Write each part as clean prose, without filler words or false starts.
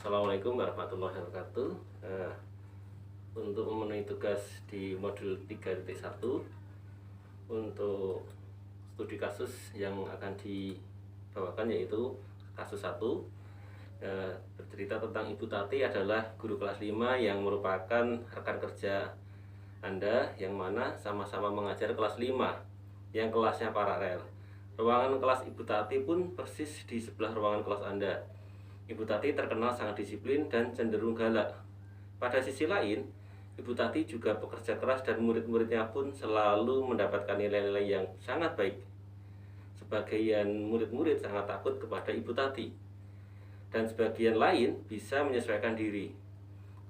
Assalamualaikum warahmatullahi wabarakatuh. Untuk memenuhi tugas di modul 3.1 untuk studi kasus yang akan dibawakan yaitu kasus 1, bercerita tentang Ibu Tati adalah guru kelas 5 yang merupakan rekan kerja Anda yang mana sama-sama mengajar kelas 5 yang kelasnya paralel. Ruangan kelas Ibu Tati pun persis di sebelah ruangan kelas Anda. Ibu Tati terkenal sangat disiplin dan cenderung galak. Pada sisi lain, Ibu Tati juga bekerja keras dan murid-muridnya pun selalu mendapatkan nilai-nilai yang sangat baik. Sebagian murid-murid sangat takut kepada Ibu Tati, dan sebagian lain bisa menyesuaikan diri.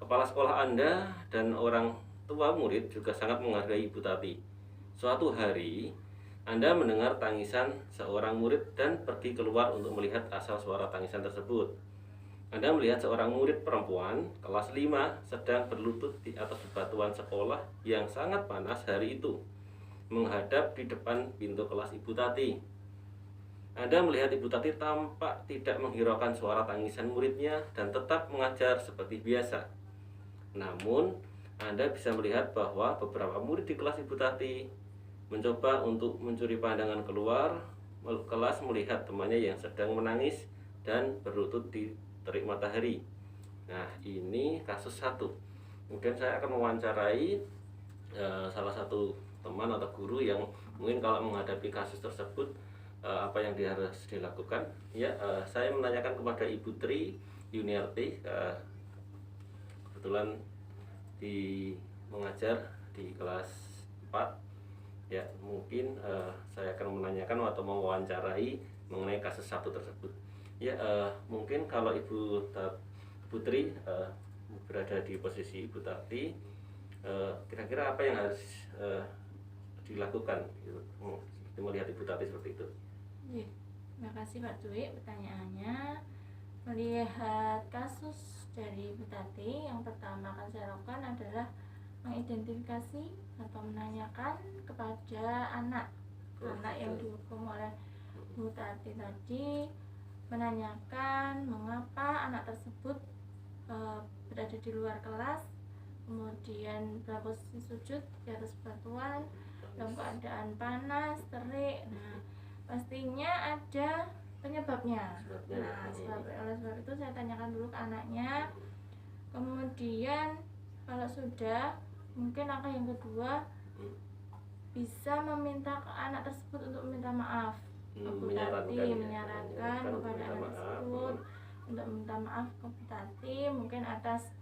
Kepala sekolah Anda dan orang tua murid juga sangat menghargai Ibu Tati. Suatu hari, Anda mendengar tangisan seorang murid dan pergi keluar untuk melihat asal suara tangisan tersebut. Anda melihat seorang murid perempuan kelas 5 sedang berlutut di atas bebatuan sekolah yang sangat panas hari itu, menghadap di depan pintu kelas Ibu Tati. Anda melihat Ibu Tati tampak tidak menghiraukan suara tangisan muridnya dan tetap mengajar seperti biasa. Namun, Anda bisa melihat bahwa beberapa murid di kelas Ibu Tati mencoba untuk mencuri pandangan keluar kelas melihat temannya yang sedang menangis dan berlutut di terik matahari. Nah, ini kasus 1. Kemudian saya akan mewawancarai salah satu teman atau guru yang mungkin kalau menghadapi kasus tersebut apa yang dia harus dilakukan. Ya, saya menanyakan kepada Ibu Tri Yuniarti, kebetulan mengajar di kelas 4. Ya, mungkin saya akan menanyakan atau mewawancarai mengenai kasus 1 tersebut. Ya, mungkin kalau Ibu Putri berada di posisi Ibu Tati, kira-kira apa yang harus dilakukan gitu, melihat Ibu Tati seperti itu? Terima kasih Pak Dwi pertanyaannya. Melihat kasus dari Ibu Tati, yang pertama akan saya lakukan adalah mengidentifikasi atau menanyakan kepada anak yang dihukum oleh Bu Tati tadi, menanyakan mengapa anak tersebut berada di luar kelas, kemudian berposisi sujud di atas batuan dalam keadaan panas, terik. Nah, pastinya ada penyebabnya. Nah, oleh sebab itu saya tanyakan dulu ke anaknya. Kemudian kalau sudah, mungkin langkah yang kedua bisa meminta ke anak tersebut untuk meminta maaf. Bu Tati menyarankan kepada anak tersebut untuk meminta maaf ke Bu Tati, mungkin atas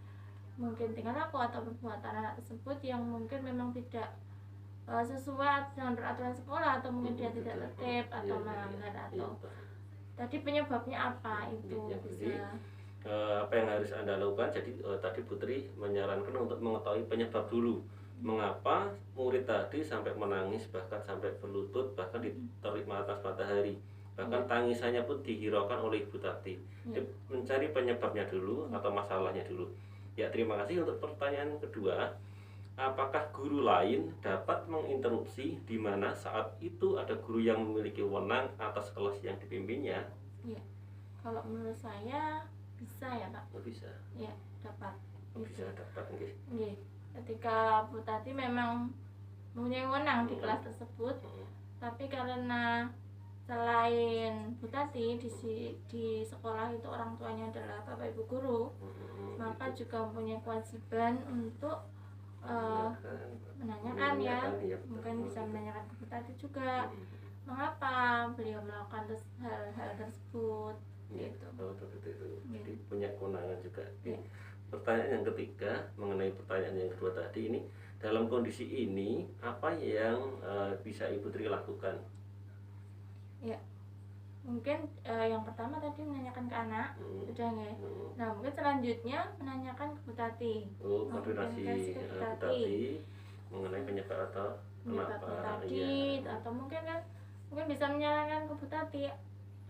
tingkah laku atau perbuatan anak tersebut yang mungkin memang tidak sesuai dengan peraturan sekolah, atau mungkin dia tidak tertib atau melanggar, atau tadi penyebabnya apa itu bisa. Apa yang harus Anda lakukan? Jadi tadi Putri menyarankan untuk mengetahui penyebab dulu. Mengapa murid tadi sampai menangis, bahkan sampai berlutut, bahkan di terik atas matahari, bahkan tangisannya pun dihiraukan oleh Ibu Tati. Mencari penyebabnya dulu atau masalahnya dulu. Ya, terima kasih. Untuk pertanyaan kedua, apakah guru lain dapat menginterupsi di mana saat itu ada guru yang memiliki wewenang atas kelas yang dipimpinnya? Ya, kalau menurut saya bisa ya Pak. Bisa. Ya, dapat. Bisa dapat, okay. Ketika Bu Tati memang mempunyai wewenang di kelas tersebut, tapi karena selain Bu Tati di sekolah itu orang tuanya adalah Bapak Ibu guru, maka juga mempunyai kewajiban untuk menanyakan ya, mungkin bisa menanyakan ke Bu Tati juga mengapa beliau melakukan hal tersebut. Gitu. Jadi punya kewenangan juga. Pertanyaan yang ketiga mengenai pertanyaan yang kedua tadi, ini dalam kondisi ini apa yang bisa Ibu Tri lakukan? Ya, mungkin yang pertama tadi menanyakan ke anak, sudah nggak? Nah, mungkin selanjutnya menanyakan ke Bu Tati. Koordinasi Bu Tati mengenai penyebab atau kenapa tadi, atau mungkin bisa menyarankan ke Bu Tati.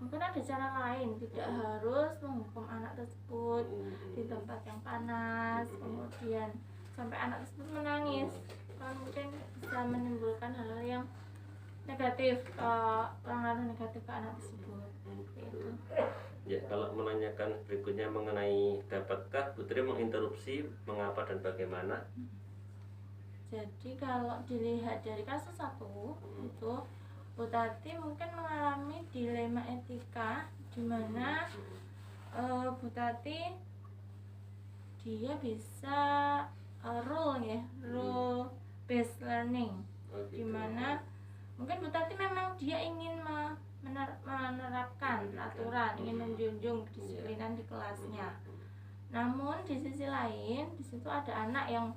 Mungkin ada cara lain, tidak harus menghukum anak tersebut di tempat yang panas, kemudian sampai anak tersebut menangis, kan mungkin bisa menimbulkan hal-hal yang negatif, pengaruh negatif ke anak tersebut. Gitu. Ya, kalau menanyakan berikutnya mengenai dapatkah Putri menginterupsi mengapa dan bagaimana? Jadi kalau dilihat dari kasus satu itu Bu Tati mungkin mengalami dilema etika di mana Bu Tati dia bisa rule based learning, Gitu. dimana mungkin Bu Tati memang dia ingin menerapkan aturan, ingin menjunjung kedisiplinan di kelasnya. Namun di sisi lain di situ ada anak yang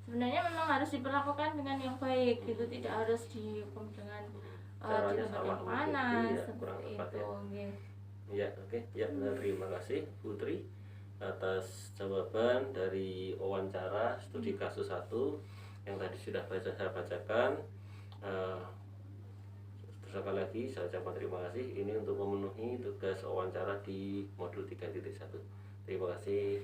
sebenarnya memang harus diperlakukan dengan yang baik gitu, tidak harus dihukum dengan di tempat yang panas seperti itu. Ya, oke. Ya, terima kasih Putri atas jawaban dari wawancara studi kasus 1 yang tadi sudah saya bacakan. Sekali lagi saya ucapkan terima kasih ini untuk memenuhi tugas wawancara di modul 3.1. Terima kasih.